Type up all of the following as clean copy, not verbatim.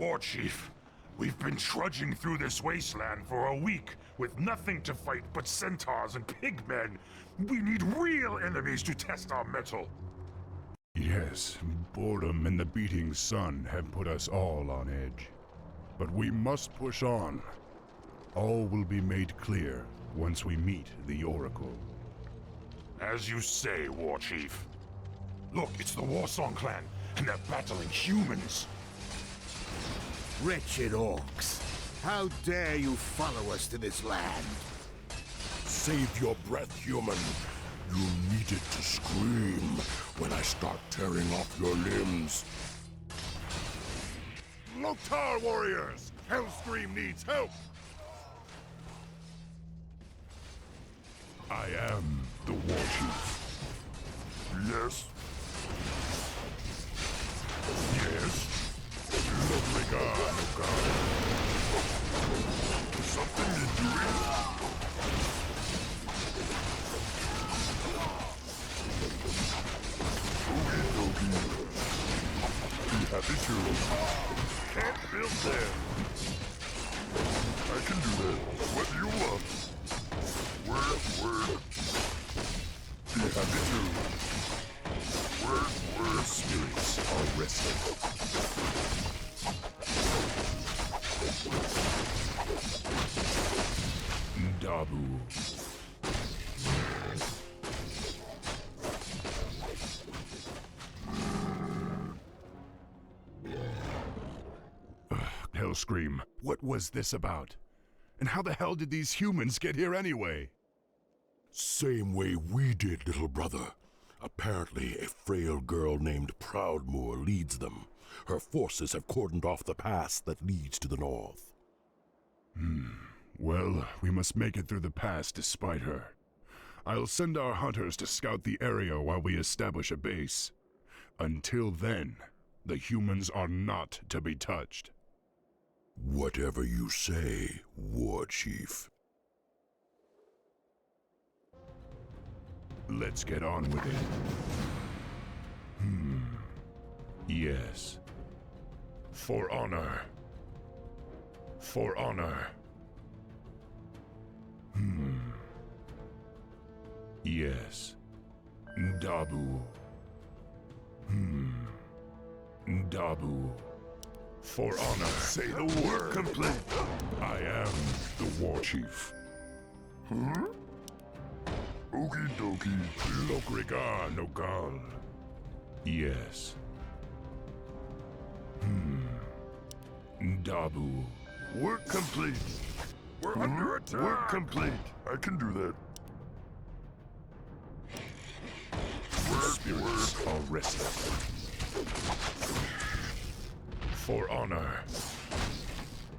War Chief, we've been trudging through this wasteland for a week with nothing to fight but centaurs and pigmen. We need real enemies to test our mettle. Yes, boredom and the beating sun have put us all on edge. But we must push on. All will be made clear once we meet the Oracle. As you say, War Chief. Look, it's the Warsong clan, and they're battling humans. Wretched orcs, how dare you follow us to this land? Save your breath, human. You needed to scream when I start tearing off your limbs. Loktar warriors! Hellscream needs help! I am the War Chief. Yes? Yes? Lobrigar, Nogar. Something you're doing? Okie dokie. Be happy to. Can't build there. I can do that. What do you want? Word. Be happy to. Word. Spirits are resting. Dabu. Hellscream, what was this about? And how the hell did these humans get here anyway? Same way we did, little brother. Apparently, a frail girl named Proudmoore leads them. Her forces have cordoned off the pass that leads to the north. Well, we must make it through the pass despite her. I'll send our hunters to scout the area while we establish a base. Until then, the humans are not to be touched. Whatever you say, War Chief. Let's get on with it. Yes. For honor. For honor. Yes. Dabu. Dabu. For honor. Say the word. Complete. I am the War Chief. Okie dokie. Lokrigar Nogal. Yes. Dabu. Work complete. We're under attack. Work complete. I can do that. Spirits are resting. For honor.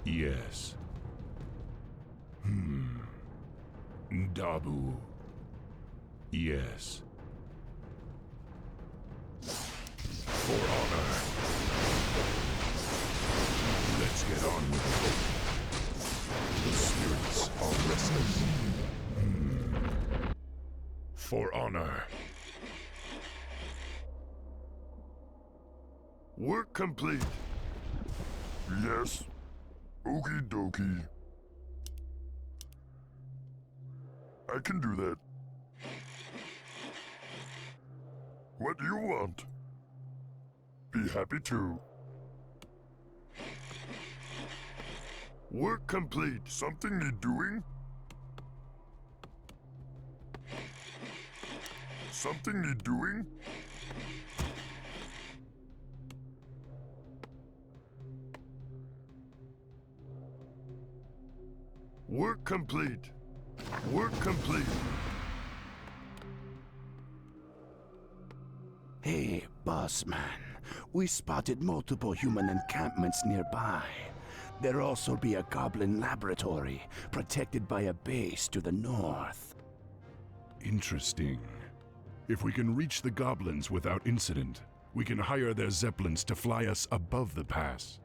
Yes. Dabu. Yes. For honor. Let's get on with it. The spirits are resting. For honor. Work complete. Yes. Okie dokie. I can do that. What do you want? Be happy to. Work complete. Something you're doing? Something you're doing? Work complete. Work complete. Hey, boss man. We spotted multiple human encampments nearby. There'll also be a goblin laboratory, protected by a base to the north. Interesting. If we can reach the goblins without incident, we can hire their zeppelins to fly us above the pass.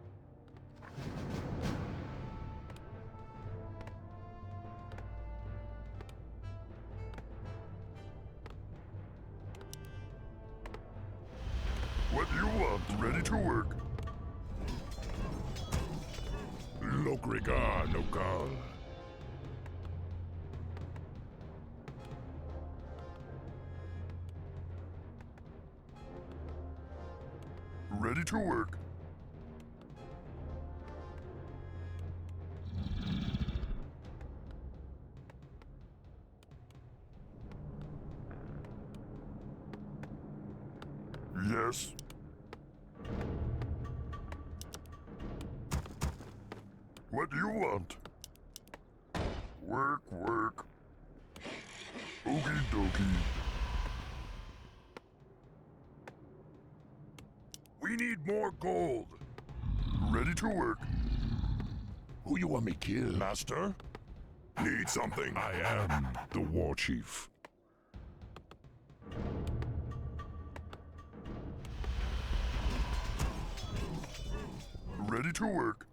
What do you want? Ready to work. Lokrigar Nokal. Ready to work. Yes. What do you want? Work, work. Okie dokie. We need more gold. Ready to work. Who you want me kill? Master? Need something. I am the war chief. Ready to work.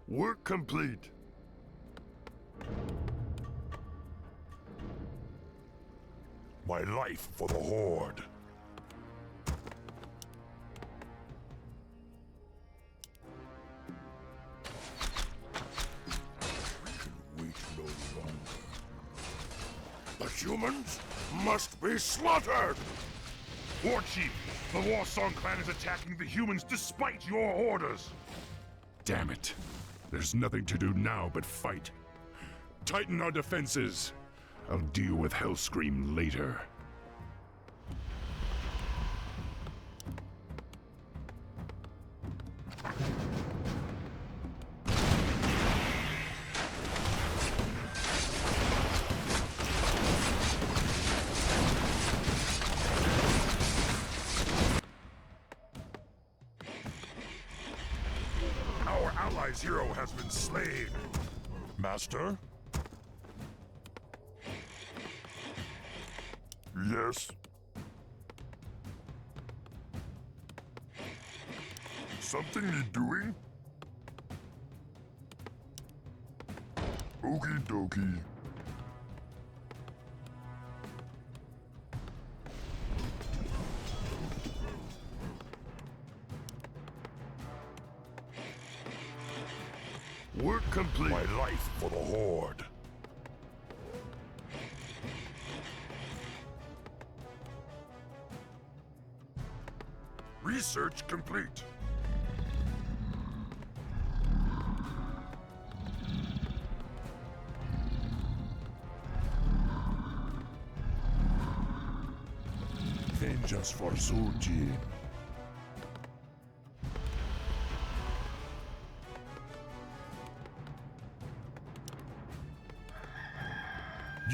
Work complete. My life for the Horde. We can wait no longer. The humans must be slaughtered! War Chief, the Warsong clan is attacking the humans despite your orders! Damn it. There's nothing to do now but fight. Tighten our defenses. I'll deal with Hellscream later. Our ally's hero has been slain. Master? Yes. Something need doing? Okie dokie. Work complete. My life for the Horde. Research complete. Vengeance for Zul'jin.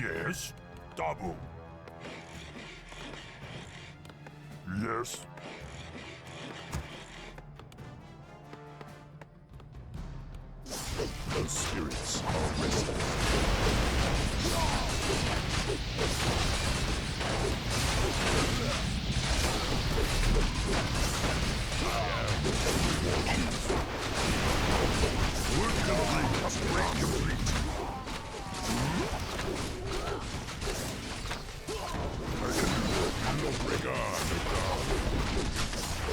Yes. Dabu. Yes. The spirits are resting. Work complete. Upgrade complete.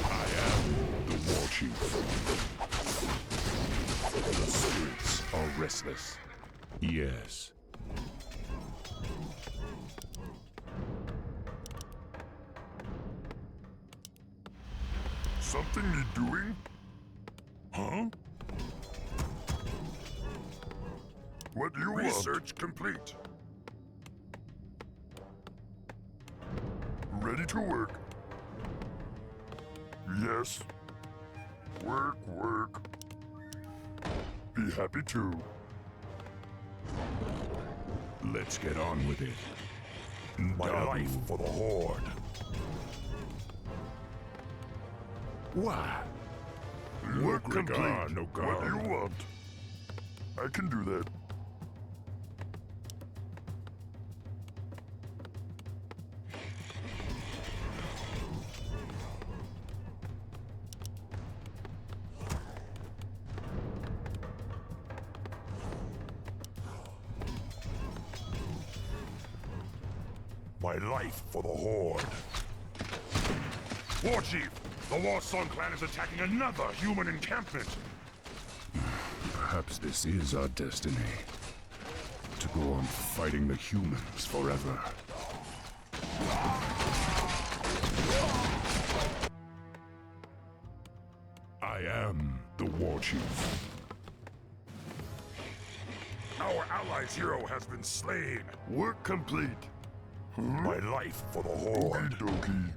I am the war chief. The spirits are restless. Yes. Something need doing? Huh? What do you want? Research complete. Ready to work. Yes. Work, work. Be happy too. Let's get on with it. My life for the Horde. Why? Work complete. No What do you want? I can do that. My life for the Horde. War Chief, the Warsong clan is attacking another human encampment. Perhaps this is our destiny. To go on fighting the humans forever. I am the War Chief. Our ally's hero has been slain. Work complete. My life for the Horde. Okie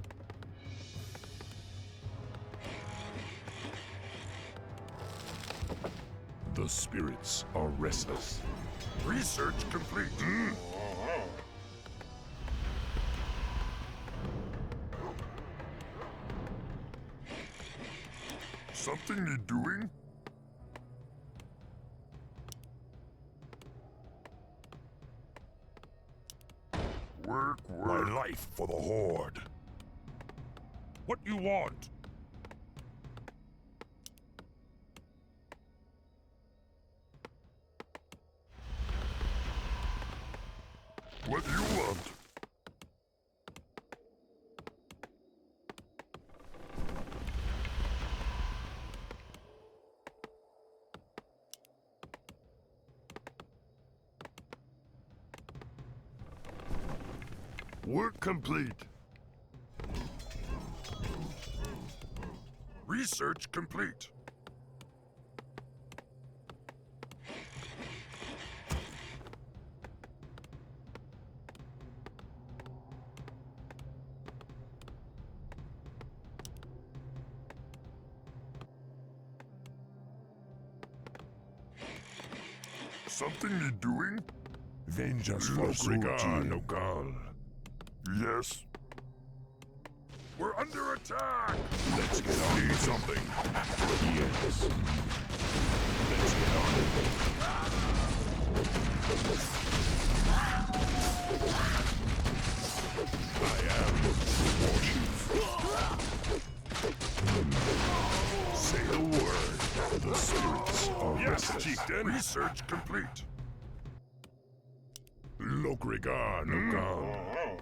The spirits are restless. Research complete. Something need doing? Work. My life for the Horde. What you want? What do you want? Work complete. Research complete. Something need doing? Vengeance for No call. Yes. We're under attack! Let's get on. Need something. Yes. Let's get on. I am the War Chief. Say the word. The spirits are Yes, restless. Chieftain. Research complete. Lokrigar Nokal.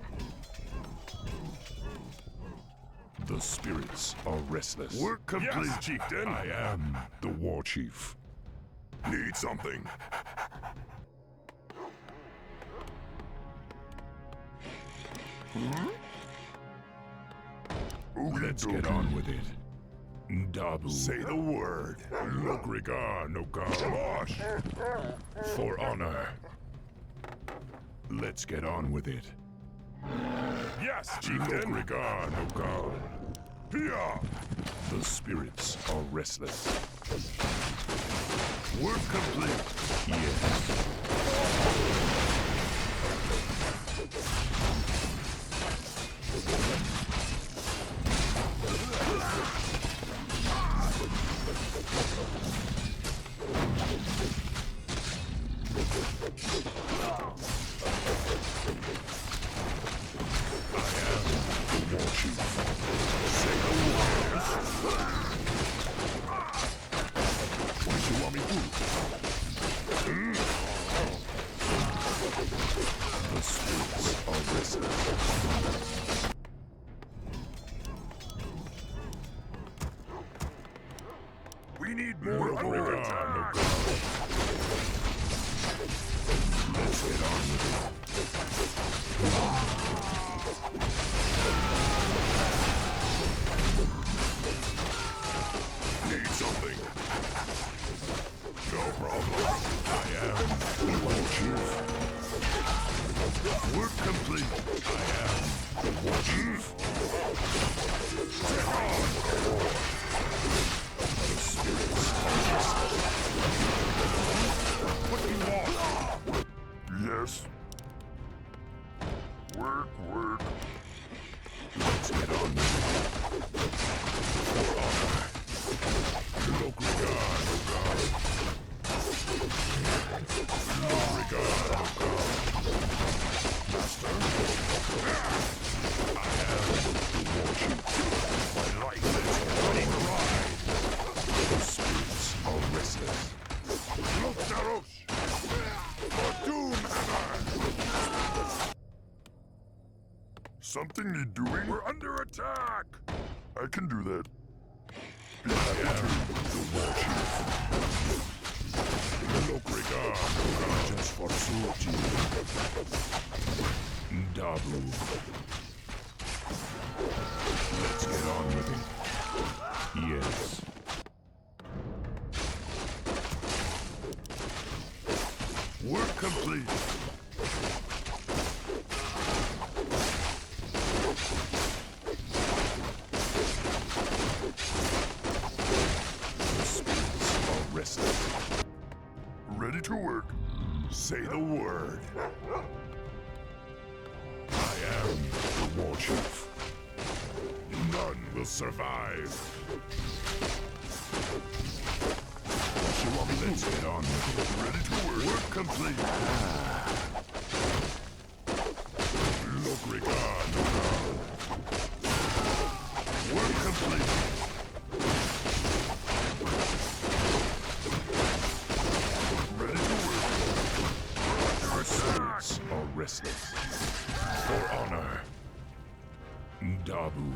The spirits are restless. Work complete, yes, Chieftain. I am the War Chief. Need something. Let's get on with it. Dabu. Say the word. Lokrigar Nokal. Mosh. For honor. Let's get on with it. Yes, Chieftain. Lokrigar Nokal. Here. The spirits are restless. Work complete. Yes. The spirits are restless. We need more under attack. Let's get on with it. Need something. No problem. I am the War Chief. Work complete. I am the War Chief. Take on the war. The spirits are restless. What do you want? Yes. Work. Let's get on with it. For honor. Lokrigar Nokal. Lokrigar Nokal. Master. I am the War Chief. My life is a running ride. The spirits are restless. Lokdarosh. For Doomhammer. Something need doing? We're under attack! I can do that. I am the Warchief. Lokrigar, just for Suji. Dabu. Let's get on with it. Yes. Work complete. Restless. Ready to work. Say the word. I am the Warchief. None will survive. Let's get on with it. Ready to work. Work complete. Lokrigar, Work complete. Ready to work. Our spirits are restless. For honor. Dabu.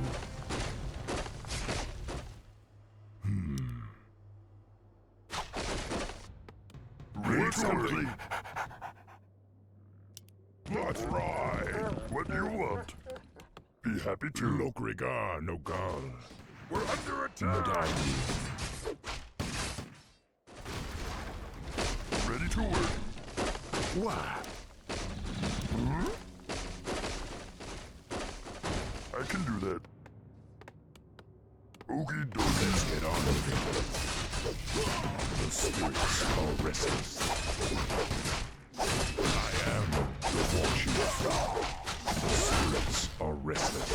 Ready to complete. That's right. What do you want? Be happy to. Lokrigar, Nogal. We're under attack. Dabu. Ready to work. What? I can do that. Okie dokie. Let's get on with it. The spirits are restless. I am the Warchief. The spirits are restless.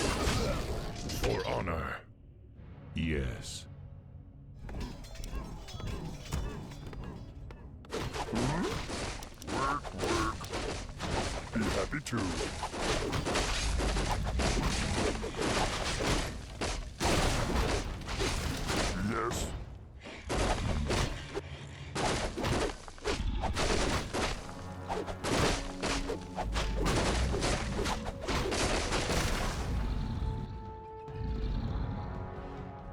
For honor. Yes. Work, work. Be happy to. Yes.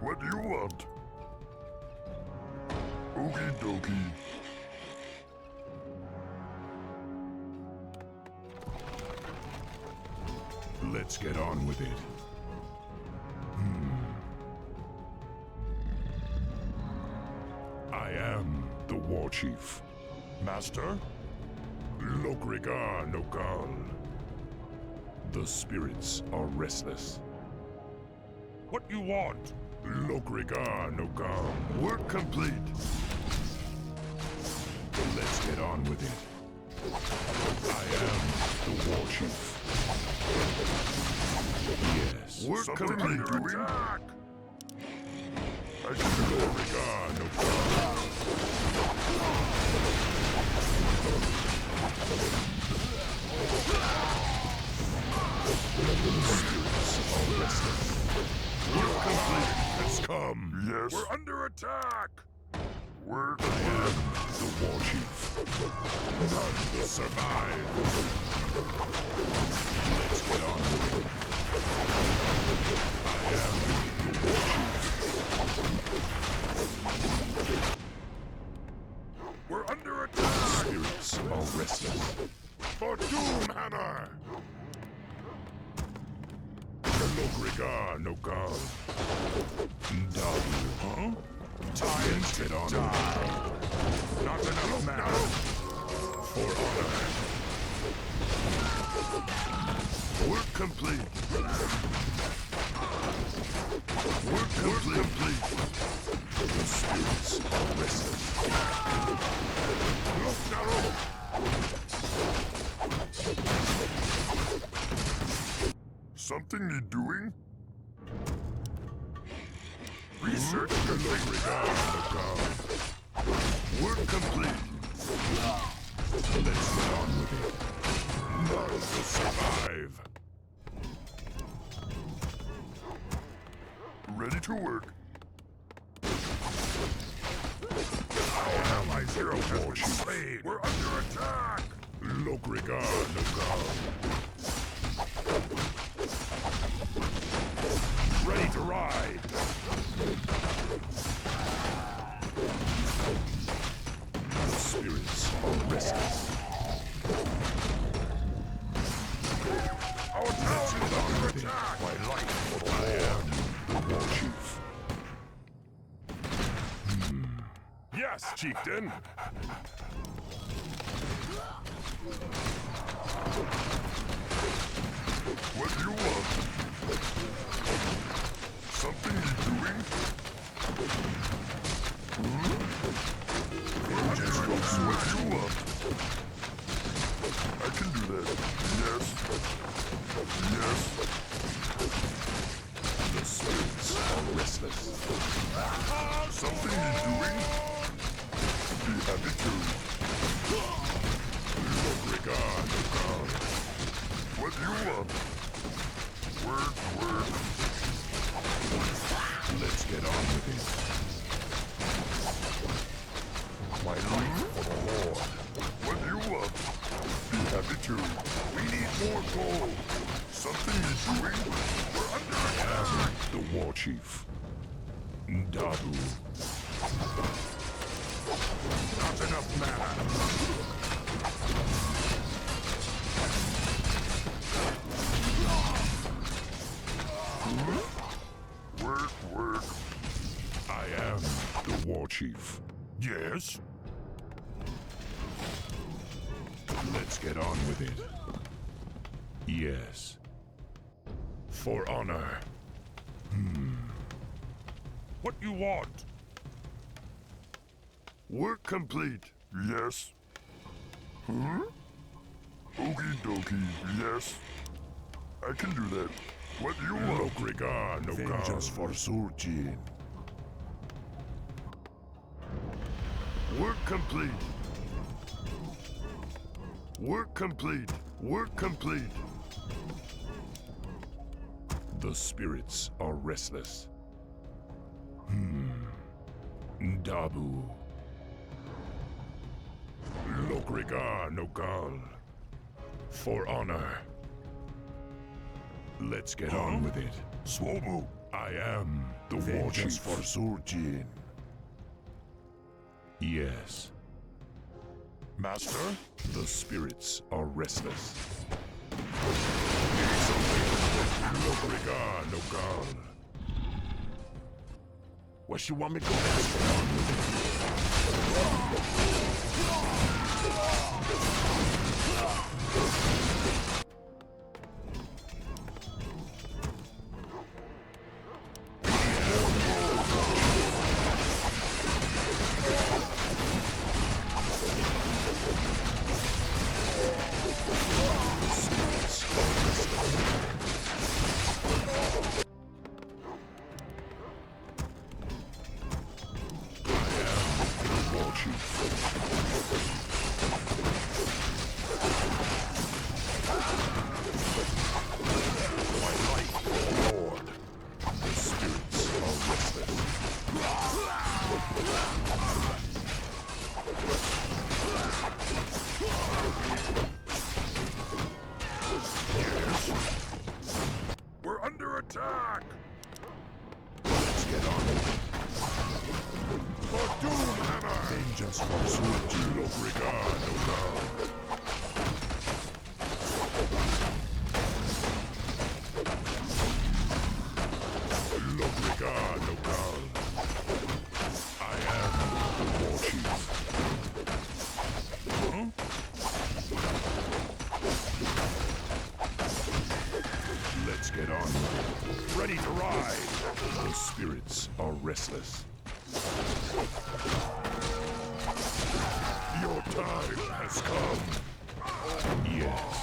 What do you want? Okie dokie. Let's get on with it. I am the Warchief. Master? Lokrigar, Nogal. The spirits are restless. What you want? Lokrigar, Nogal. Work complete. Let's get on with it. I am the Warchief. Yes. Work Something complete. I'm doing? Attack! I can Lokrigar, Nogal. Spirits are restless. Work complete. It's come. Yes. We're under attack. Work. I am the Warchief. None will survive. Let's get on with it. I am the Warchief. We're under attack. Spirits are restless. For Doomhammer. Lokrigar, Nogal. Dabu. Huh? Let's get on with it. Not enough now. For honor. Work complete. Work complete. The spirits are restless. Look narrow. Something need doing? Research complete. Work complete. Let's get on with it. None will survive. Ready to work. My hero has been slain. We're under attack. Lokrigar, Nogal. on with it. My life for the I am the war chief. Yes, chieftain. What do you want? Something you doing? Just what do you want? I can do that. Yes. Yes. The spirits are restless. Something you doing? Be happy to. Regard, God. What do you want? Word. Let's get on with it. My life for the Lord. What do you want? Be happy to. We need more gold. Something is doing. We're under attack. The war chief. Dabu. Not enough mana. Work. I am the war chief. Yes? Let's get on with it. Yes. For honor. What you want? Work complete. Yes. Okie dokie. Yes. I can do that. What do you want? Regard, no Vengeance for Surjin. Work complete. Work complete. Work complete. The spirits are restless. Dabu. Lokrigar Nokal. For honor. Let's get on with it. Swobu. I am the war Vengeance chief. for Surjin. Yes. Master? The spirits are restless. Lokrigar Nokal. What you want me to do? We're under attack! Let's get on with it. For Doomhammer! Vengeance for Surjin. Lokrigar Nokal. Lokrigar Nokal. I am the war chief. Let's get on with it. Ready to ride! The spirits are restless. Your time has come! Yes.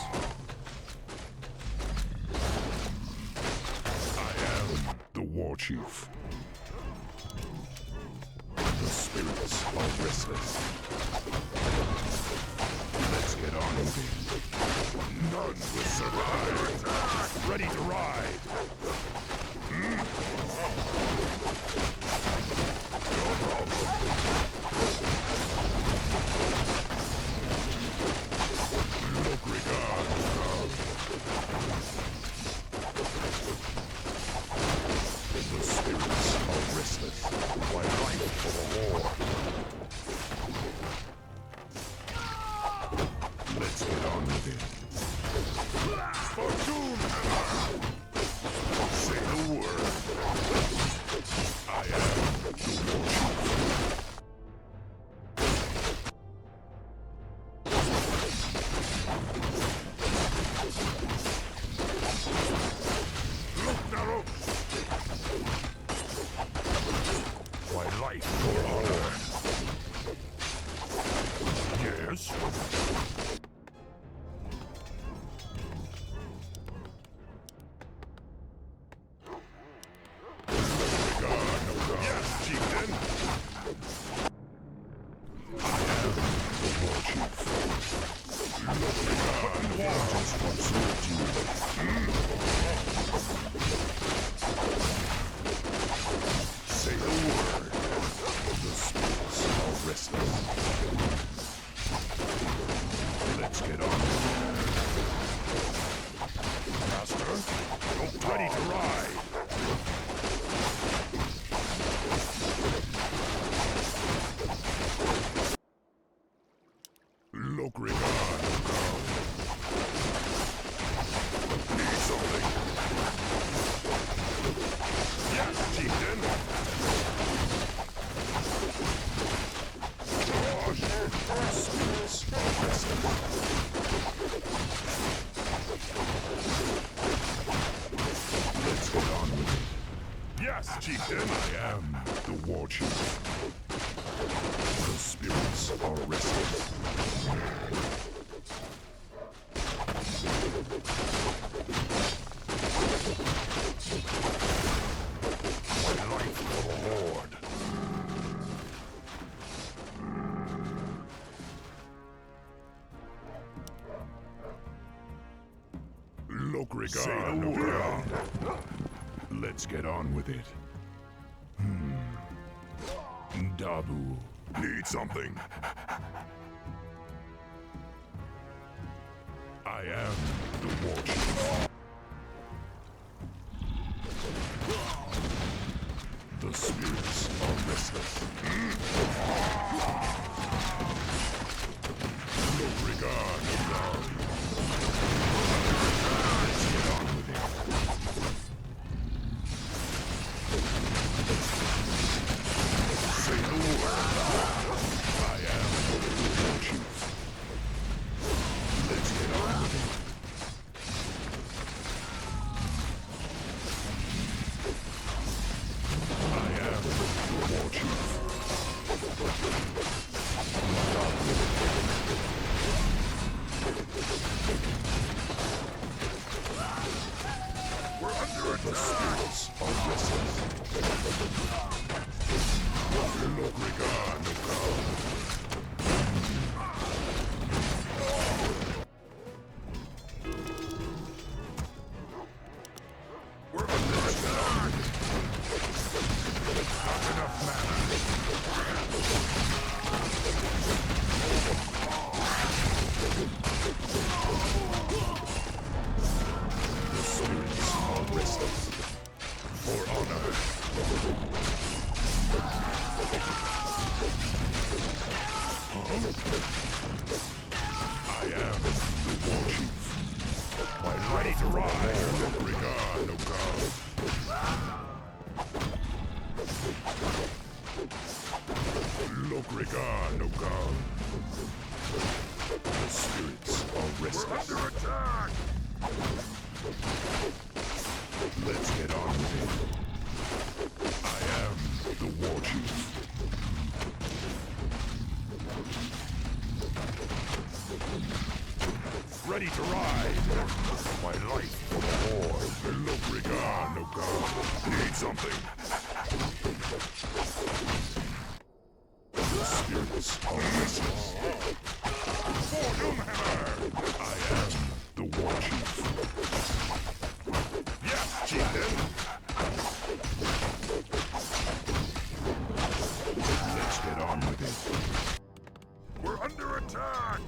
I am the war chief. The spirits are restless. Let's get on with it. None will survive! Ready to ride! No problem. Lokrigar Nokal. The spirits are restless. My life for the Lord! Let's get on with it. For Doomhammer! Master, ready to ride. Lokrigan, Need something. Yes, chieftain. Gosh, spirits are restless. Let's get on with it. yes, chieftain. I am the war chief. The spirits are restless. My life for the Horde. Say the Lokrigan, word. let's get on with it. Dabu, Need something. I am the war chief. The spirits are restless. Lokrigan, let's get on with it. Say the word. I am the war chief. Let's get on with it. I am the war chief. We're under The attack. spirits are restless. Lokrigan, We're under attack. Not enough mana. the spirits are restless. For honor. I am the war chief. My ready to ride. Lokrigan, Lokrigan, the spirits are We're restless. under attack. Let's get on with it. I am the war chief. Ready to ride. My life for the Horde. Lokrigan, Need something. the spirits are restless. For Doomhammer. I am the war chief. Yes, chieftain. Let's get on with it. We're under attack.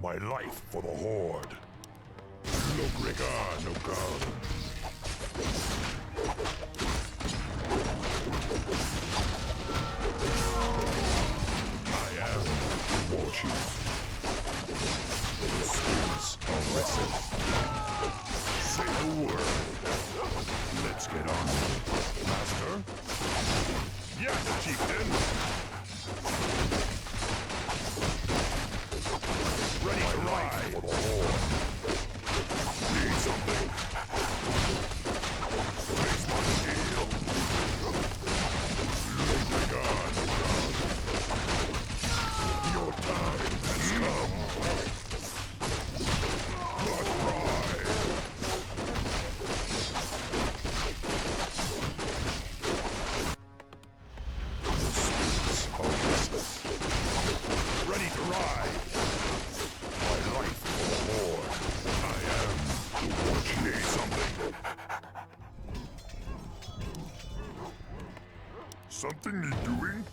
My life for the Horde. Lokrigan, I am the war chief. The spirits are restless. Say the word. Let's get on with it. Master? Yes, chieftain. Ready to ride. For the Horde. Need something. Face my steel. Lokrigan, Your time has come. Blood pride. the spirits are restless. Ready to ride. My life for the Horde. I am the war chief. Need something. Something need doing?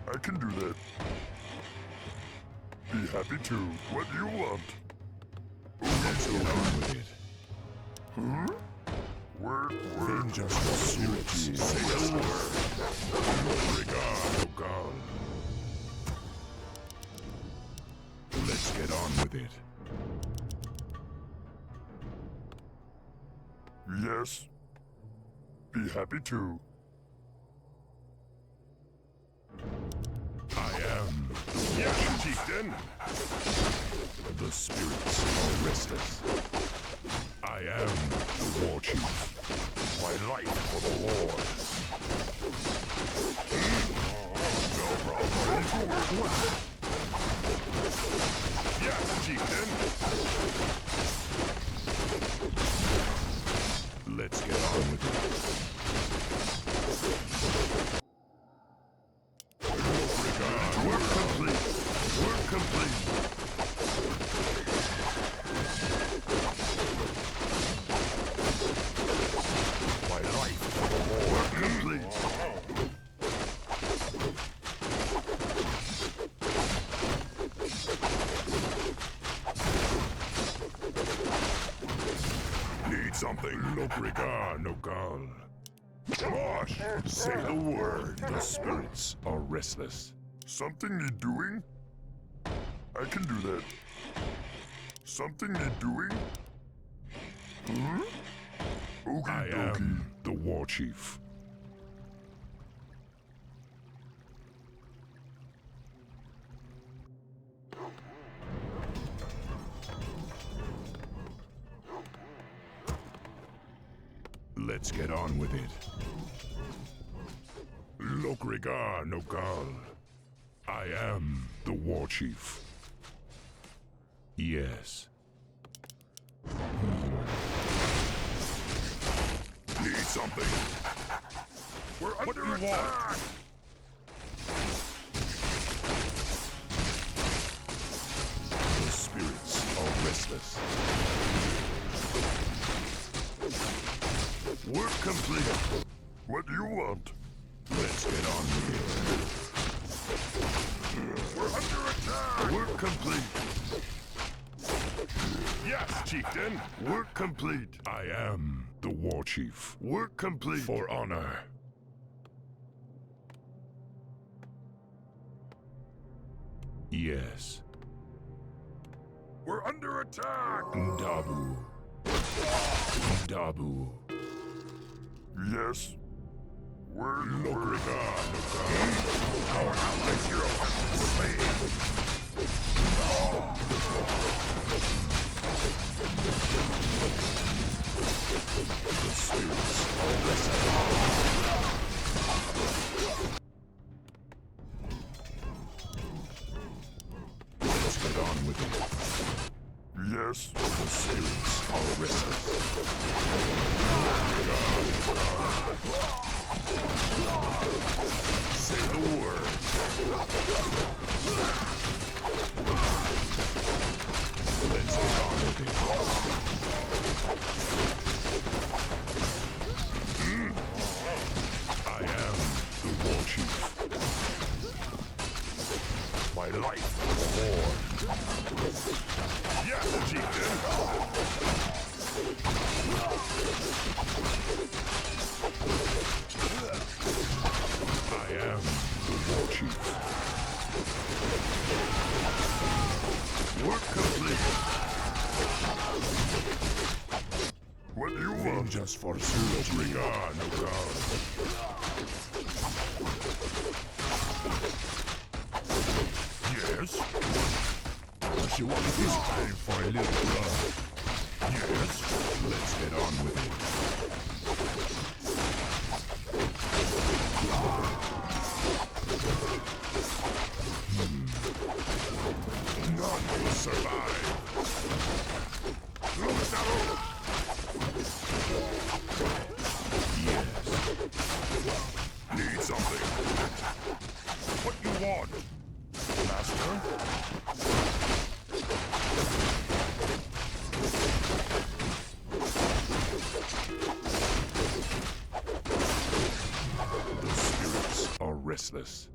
I can do that. Be happy to. What do you want? Let's get on with it. Word. Vengeance for Suchi. Say a word. Regard, Ogal. Let's get on with it. Yes. Be happy to. I am Yes, chieftain. the spirits are restless. I am the war chief. My life for the Lord. No problem. Yes, chieftain. Let's get on with it. Work complete. Work complete. My life for the Lord. Work complete. Need something? Look, regard, Ogal. Gosh, Say the word. The spirits are restless. something need doing? I can do that. Something need doing? Okie I dokie. am the war chief. Let's get on with it. Look, regard, Ogal. I am the war chief. Yes. Need something. We're under attack. The spirits are restless. Work complete. What do you want? Let's get on with We're under attack. Work complete. Yes, chieftain. Work complete. it. I am the war chief. Work complete. For honor. Yes. We're under attack. Dabu. Dabu. Yes. We're Look, regard, Our ally hero has been slain. The spirits are restless. Let's get on with it. Yes. The spirits are restless. Say the word. Let's get on with it. I am the war chief. My life for the Lord. Yes, chieftain. I am the war chief. Work complete. What do you want? Vengeance for Suchi. Regard, Ogal. Yes. What you want this time for a little blood? Yes. Let's get on with it. None will survive. Look now. Yes. Need something. What you want, master? The spirits are restless.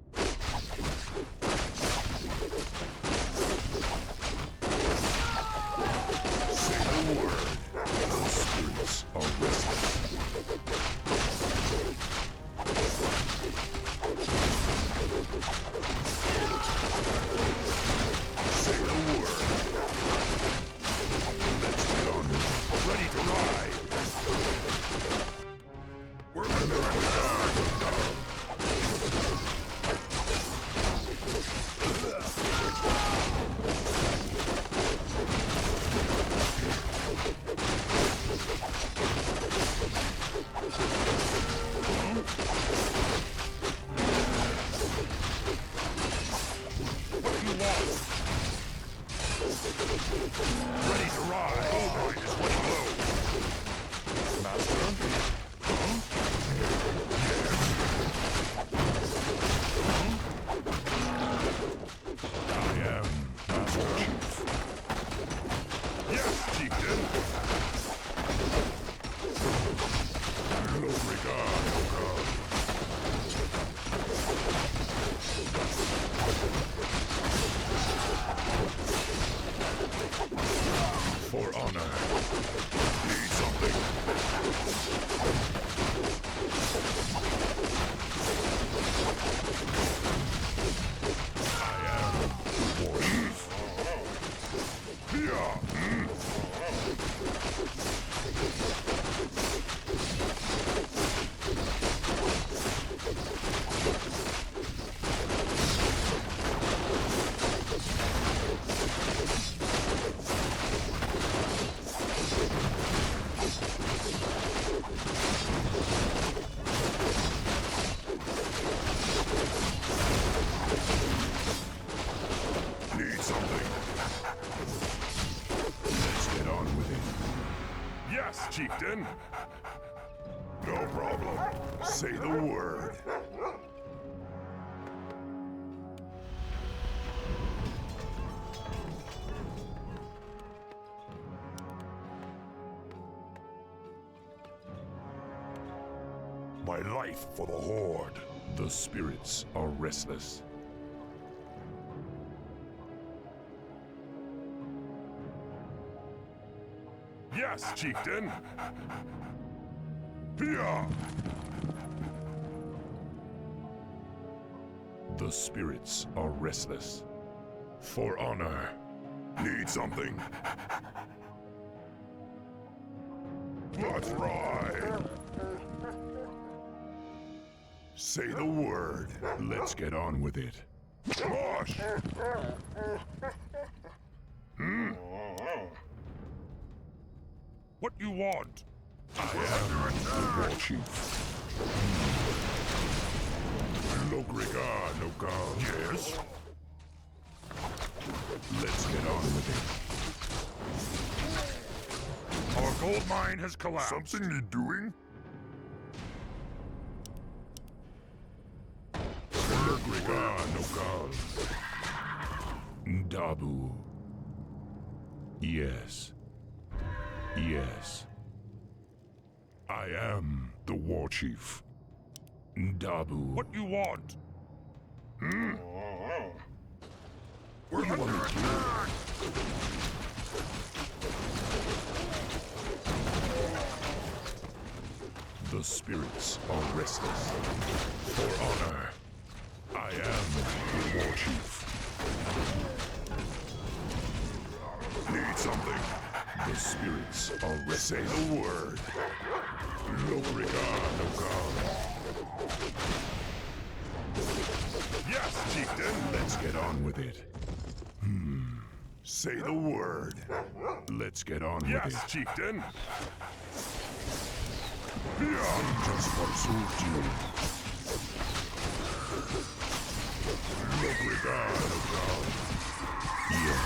Ready to ride. Gold mine is running low. Master? I am Master Chief. Yes, Chieftain. No regard, no God. For honor. Need something. I am the War Chief. Yeah. Need something. Let's get on with it. Yes, Chieftain. No problem. Say the word. My life for the Horde. The spirits are restless. Yes, Chieftain. Yeah. The spirits are restless. For honor. Need something. Let's ride. Say the word. Let's get on with it. Mosh. What you want? I am the War Chief. No regard, no God. Yes. Let's get on with it. Our gold mine has collapsed. Something need doing? No regard, no God. Dabu. Yes. Yes. I am the War Chief. Dabu. What you want? What do you want me to do? The spirits are restless. For honor, I am the War Chief. Need something. The spirits are restless. Say the word. No regard, no God. Yes, Chieftain. Let's get on with it. Say the word. Let's get on with Yes, it. Chieftain. Just pursued you. No regard, no God. Yes.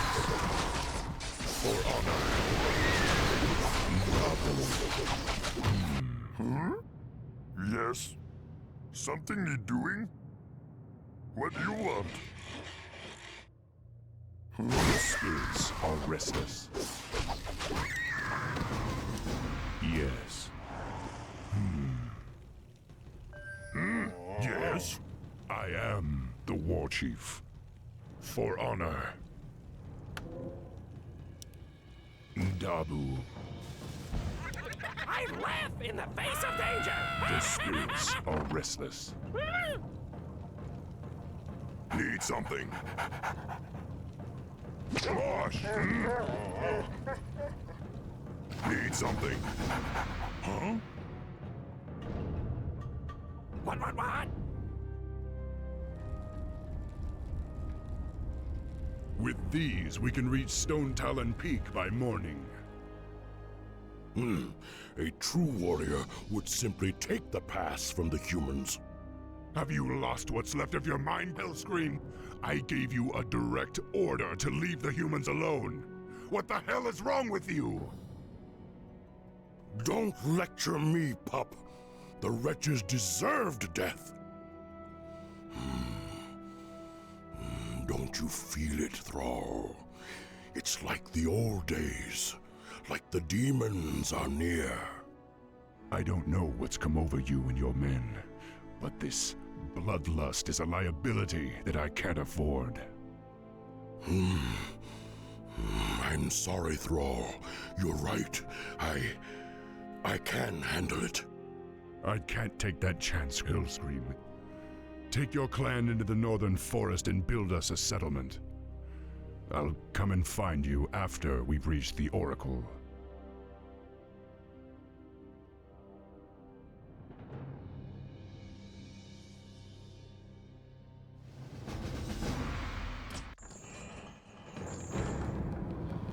For honor. Yes? Something need doing? What do you want? The spirits are restless. Yes. Yes? I am the War Chief. For honor. Dabu. I laugh in the face of danger! The spirits are restless. Need something. Gosh! Need something. Huh? What? With these, we can reach Stone Talon Peak by morning. A true warrior would simply take the pass from the humans. Have you lost what's left of your mind, Pellscream? I gave you a direct order to leave the humans alone. What the hell is wrong with you? Don't lecture me, pup. The wretches deserved death. Don't you feel it, Thrall? It's like the old days, like the demons are near. I don't know what's come over you and your men, but this bloodlust is a liability that I can't afford. I'm sorry, Thrall. You're right. I can handle it. I can't take that chance, Killscream. Take your clan into the northern forest and build us a settlement. I'll come and find you after we've reached the Oracle.